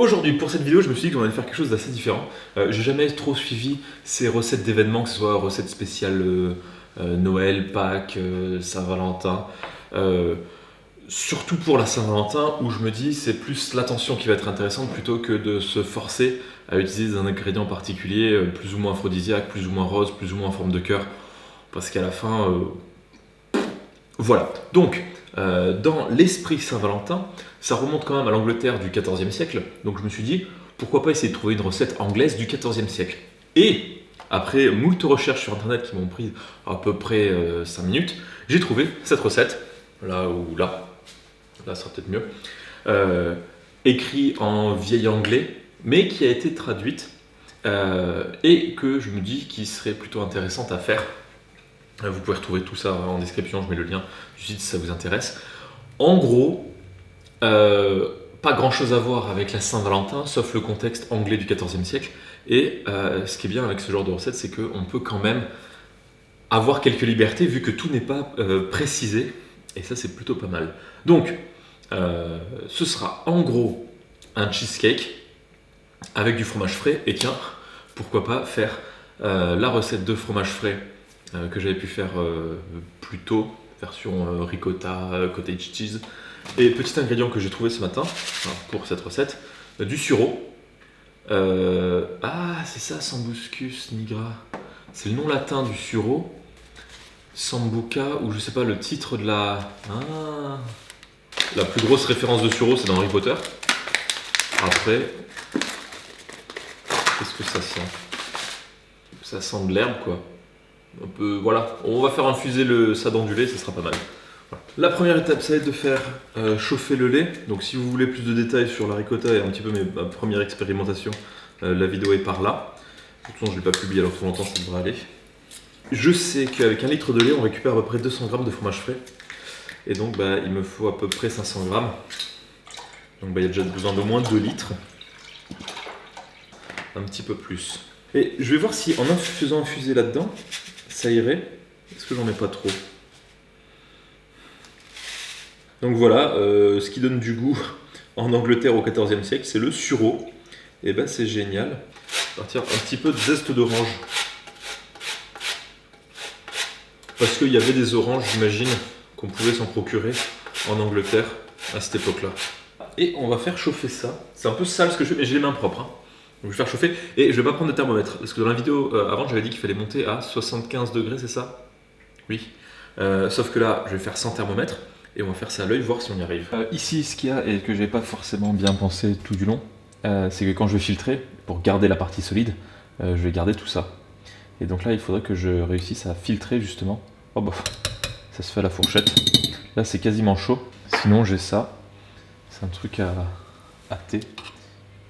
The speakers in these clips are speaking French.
Aujourd'hui, pour cette vidéo, je me suis dit qu'on allait faire quelque chose d'assez différent. J'ai jamais trop suivi ces recettes d'événements, que ce soit recettes spéciales Noël, Pâques, Saint-Valentin. Surtout pour la Saint-Valentin, où je me dis c'est plus l'attention qui va être intéressante plutôt que de se forcer à utiliser des ingrédients particuliers, plus ou moins aphrodisiaques, plus ou moins roses, plus ou moins en forme de cœur. Parce qu'à la fin, voilà. Donc, dans l'esprit Saint-Valentin, ça remonte quand même à l'Angleterre du XIVe siècle. Donc je me suis dit, pourquoi pas essayer de trouver une recette anglaise du XIVe siècle. Et après moult recherches sur internet qui m'ont pris à peu près 5 minutes, j'ai trouvé cette recette, là ou là, là ça sera peut-être mieux, écrit en vieil anglais, mais qui a été traduite et que je me dis qu'il serait plutôt intéressante à faire. Vous pouvez retrouver tout ça en description, je mets le lien du site si ça vous intéresse. En gros, pas grand chose à voir avec la Saint-Valentin, sauf le contexte anglais du XIVe siècle. Et ce qui est bien avec ce genre de recette, c'est qu'on peut quand même avoir quelques libertés vu que tout n'est pas précisé. Et ça, c'est plutôt pas mal. Donc, ce sera en gros un cheesecake avec du fromage frais. Et tiens, pourquoi pas faire la recette de fromage frais que j'avais pu faire plus tôt, version ricotta, cottage cheese. Et petit ingrédient que j'ai trouvé ce matin pour cette recette, du sureau. C'est ça, Sambucus nigra. C'est le nom latin du sureau. Sambuca, ou je sais pas, le titre de la plus grosse référence de sureau, c'est dans Harry Potter. Après, qu'est-ce que ça sent? Ça sent de l'herbe, quoi. Un peu, voilà, on va faire infuser ça dans du lait, ça sera pas mal. Voilà. La première étape, ça va être de faire chauffer le lait. Donc si vous voulez plus de détails sur la ricotta et un petit peu ma première expérimentation, la vidéo est par là. De toute façon, je ne l'ai pas publié alors trop longtemps, ça devrait aller. Je sais qu'avec 1 litre de lait, on récupère à peu près 200 g de fromage frais. Et donc il me faut à peu près 500 g. Donc il y a déjà besoin d'au moins 2 litres. Un petit peu plus. Et je vais voir si en faisant infuser là-dedans, ça irait. Est-ce que j'en mets pas trop? Donc voilà, ce qui donne du goût en Angleterre au XIVe siècle, c'est le sureau. Et c'est génial. Partir un petit peu de zeste d'orange. Parce qu'il y avait des oranges, j'imagine, qu'on pouvait s'en procurer en Angleterre à cette époque-là. Et on va faire chauffer ça. C'est un peu sale ce que je fais, mais j'ai les mains propres. Donc je vais faire chauffer. Et je vais pas prendre de thermomètre. Parce que dans la vidéo avant, j'avais dit qu'il fallait monter à 75 degrés, c'est ça? Oui. Sauf que là, je vais faire sans thermomètre. Et on va faire ça à l'œil, voir si on y arrive. Ici, ce qu'il y a, et que je n'avais pas forcément bien pensé tout du long, c'est que quand je vais filtrer, pour garder la partie solide, je vais garder tout ça. Et donc là, il faudrait que je réussisse à filtrer justement. Oh bah, ça se fait à la fourchette. Là, c'est quasiment chaud. Sinon, j'ai ça. C'est un truc à thé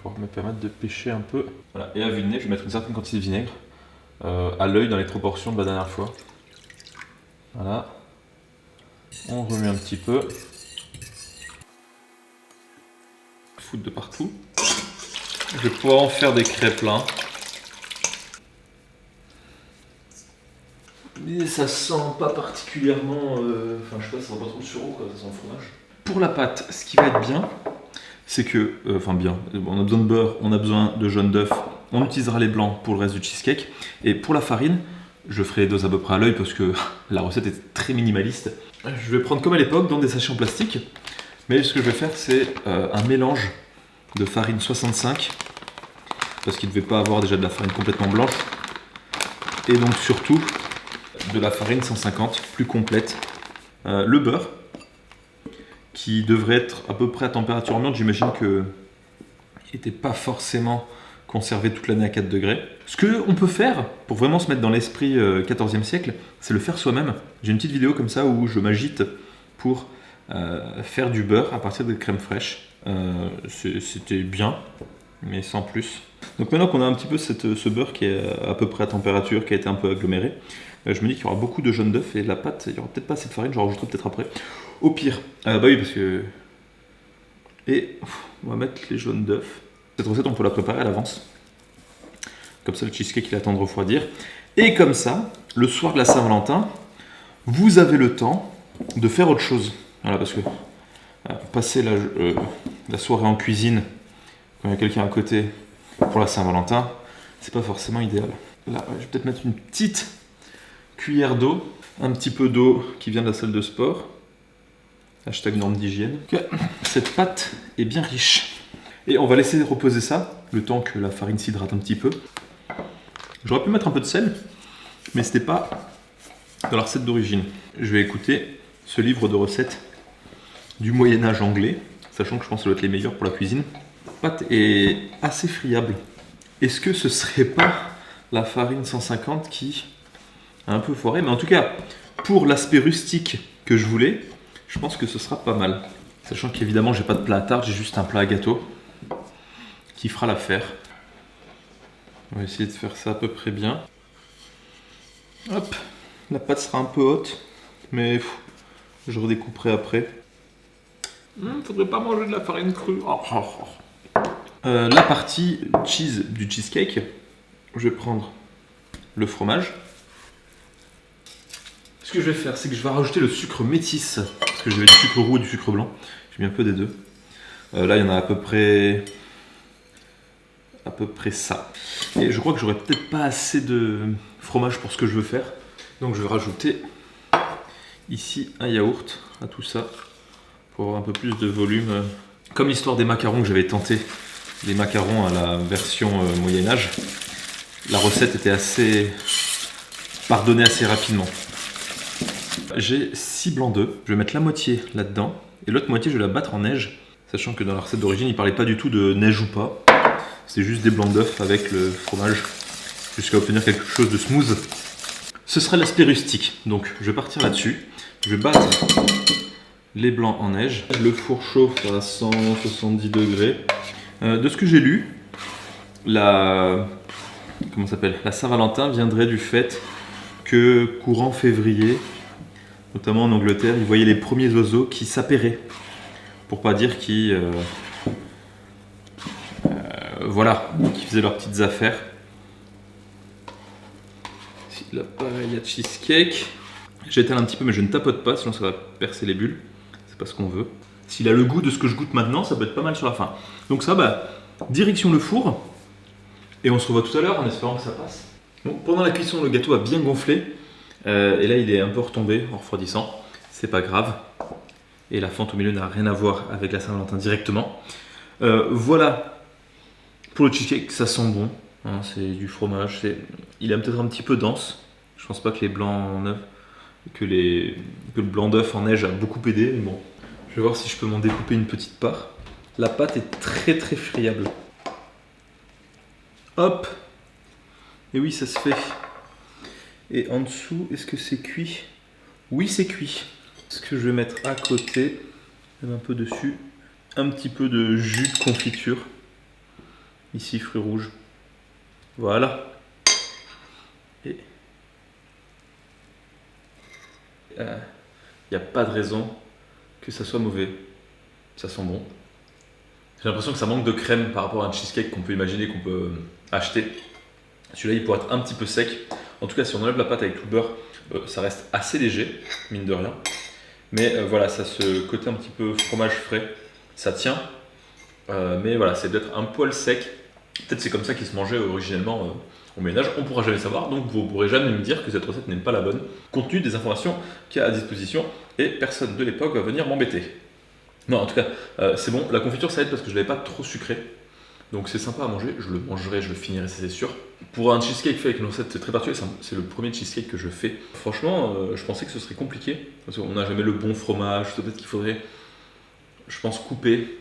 pour me permettre de pêcher un peu. Voilà. Et à vue de nez, je vais mettre une certaine quantité de vinaigre à l'œil dans les proportions de la dernière fois. Voilà. On remet un petit peu. Foutre de partout. Je vais pouvoir en faire des crêpes là. Mais ça sent pas particulièrement. Enfin, je sais pas, ça sent pas trop le sureau, quoi, ça sent le fromage. Pour la pâte, ce qui va être bien, c'est que. Enfin, bien. On a besoin de beurre, on a besoin de jaune d'œuf. On utilisera les blancs pour le reste du cheesecake. Et pour la farine, je ferai les doses à peu près à l'œil parce que la recette est très minimaliste. Je vais prendre comme à l'époque dans des sachets en plastique. Mais ce que je vais faire, c'est un mélange de farine 65. Parce qu'il ne devait pas avoir déjà de la farine complètement blanche. Et donc surtout de la farine 150, plus complète. Le beurre, qui devrait être à peu près à température ambiante. J'imagine qu'il n'était pas forcément conservé toute l'année à 4 degrés. Ce qu'on peut faire pour vraiment se mettre dans l'esprit 14e siècle, c'est le faire soi-même. J'ai une petite vidéo comme ça où je m'agite pour faire du beurre à partir de crème fraîche. C'était bien, mais sans plus. Donc maintenant qu'on a un petit peu ce beurre qui est à peu près à température, qui a été un peu aggloméré, je me dis qu'il y aura beaucoup de jaune d'œuf et la pâte, il n'y aura peut-être pas assez de farine, j'en rajouterai peut-être après. Au pire, oui, parce que... Et on va mettre les jaunes d'œuf. Cette recette, on peut la préparer à l'avance. Comme ça, le cheesecake, il attend de refroidir. Et comme ça, le soir de la Saint-Valentin, vous avez le temps de faire autre chose. Voilà, parce que passer la soirée en cuisine quand il y a quelqu'un à côté pour la Saint-Valentin, c'est pas forcément idéal. Là, je vais peut-être mettre une petite cuillère d'eau, un petit peu d'eau qui vient de la salle de sport. Hashtag norme d'hygiène. Okay. Cette pâte est bien riche. Et on va laisser reposer ça, le temps que la farine s'hydrate un petit peu. J'aurais pu mettre un peu de sel, mais c'était pas dans la recette d'origine. Je vais écouter ce livre de recettes du Moyen-Âge anglais, sachant que je pense que ça doit être les meilleurs pour la cuisine. La pâte est assez friable. Est-ce que ce serait pas la farine 150 qui a un peu foiré? Mais en tout cas, pour l'aspect rustique que je voulais, je pense que ce sera pas mal. Sachant qu'évidemment, j'ai pas de plat à tarte, j'ai juste un plat à gâteau qui fera l'affaire. On va essayer de faire ça à peu près bien. Hop, la pâte sera un peu haute, mais je redécouperai après. Faudrait pas manger de la farine crue. La partie cheese du cheesecake, je vais prendre le fromage. Ce que je vais faire, c'est que je vais rajouter le sucre métis, parce que j'avais du sucre roux et du sucre blanc. J'ai mis un peu des deux. Là, il y en a à peu près ça. Et je crois que j'aurais peut-être pas assez de fromage pour ce que je veux faire. Donc je vais rajouter ici un yaourt à tout ça pour avoir un peu plus de volume. Comme l'histoire des macarons que j'avais tenté, les macarons à la version Moyen-Âge, la recette était assez pardonnée assez rapidement. J'ai 6 blancs d'œufs, je vais mettre la moitié là-dedans et l'autre moitié je vais la battre en neige, sachant que dans la recette d'origine il ne parlait pas du tout de neige ou pas. C'est juste des blancs d'œufs avec le fromage jusqu'à obtenir quelque chose de smooth. Ce serait l'aspect rustique. Donc je vais partir là-dessus. Je vais battre les blancs en neige. Le four chauffe à 170 degrés. De ce que j'ai lu, la Saint-Valentin viendrait du fait que courant février, notamment en Angleterre, ils voyaient les premiers oiseaux qui s'appéraient. Pour pas dire qui faisaient leurs petites affaires. Ici, l'appareil à cheesecake. J'étale un petit peu, mais je ne tapote pas, sinon ça va percer les bulles. C'est pas ce qu'on veut. S'il a le goût de ce que je goûte maintenant, ça peut être pas mal sur la fin. Donc ça, direction le four. Et on se revoit tout à l'heure en espérant que ça passe. Bon, pendant la cuisson, le gâteau a bien gonflé. Et là, il est un peu retombé en refroidissant. C'est pas grave. Et la fente au milieu n'a rien à voir avec la Saint-Valentin directement. Voilà. Pour le cheesecake, ça sent bon. Hein, c'est du fromage. Il est peut-être un petit peu dense. Je pense pas que les blancs en œuf, que le blanc d'œuf en neige a beaucoup aidé. Mais bon, je vais voir si je peux m'en découper une petite part. La pâte est très très friable. Hop. Et oui, ça se fait. Et en dessous, est-ce que c'est cuit? Oui, c'est cuit. Ce que je vais mettre à côté, même un peu dessus, un petit peu de jus de confiture. Ici, fruits rouges. Voilà. Et il n'y a pas de raison que ça soit mauvais. Ça sent bon. J'ai l'impression que ça manque de crème par rapport à un cheesecake qu'on peut imaginer, qu'on peut acheter. Celui-là, il pourrait être un petit peu sec. En tout cas, si on enlève la pâte avec tout le beurre, ça reste assez léger, mine de rien. Mais voilà, ça a ce côté un petit peu fromage frais. Ça tient. Mais voilà, c'est peut-être un poil sec. Peut-être c'est comme ça qu'il se mangeait originellement au Moyen-Âge. On ne pourra jamais savoir, donc vous ne pourrez jamais me dire que cette recette n'est pas la bonne, compte tenu des informations qu'il y a à disposition, et personne de l'époque va venir m'embêter. Non, en tout cas, c'est bon. La confiture, ça aide parce que je ne l'avais pas trop sucré. Donc c'est sympa à manger, je le mangerai, je le finirai, c'est sûr. Pour un cheesecake fait avec une recette très particulière, c'est le premier cheesecake que je fais. Franchement, je pensais que ce serait compliqué, parce qu'on n'a jamais le bon fromage, peut-être qu'il faudrait, je pense, couper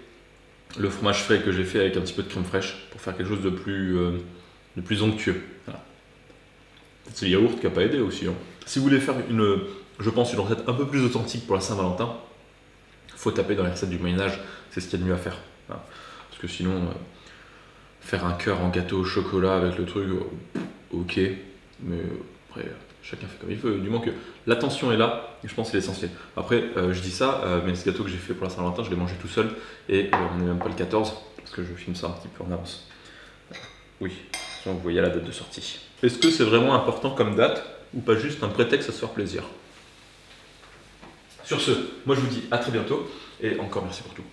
le fromage frais que j'ai fait avec un petit peu de crème fraîche pour faire quelque chose de plus onctueux. Voilà. C'est le yaourt qui n'a pas aidé aussi. Hein. Si vous voulez faire je pense, une recette un peu plus authentique pour la Saint-Valentin, il faut taper dans les recettes du Moyen-Âge, c'est ce qu'il y a de mieux à faire. Voilà. Parce que sinon, faire un cœur en gâteau au chocolat avec le truc, ok, mais après, chacun fait comme il veut. Du moins que l'attention est là, et je pense que c'est l'essentiel. Après, je dis ça, mais ce gâteau que j'ai fait pour la Saint-Valentin, je l'ai mangé tout seul, et on n'est même pas le 14, parce que je filme ça un petit peu en avance. Oui, vous voyez la date de sortie. Est-ce que c'est vraiment important comme date, ou pas juste un prétexte à se faire plaisir? Sur ce, moi je vous dis à très bientôt, et encore merci pour tout.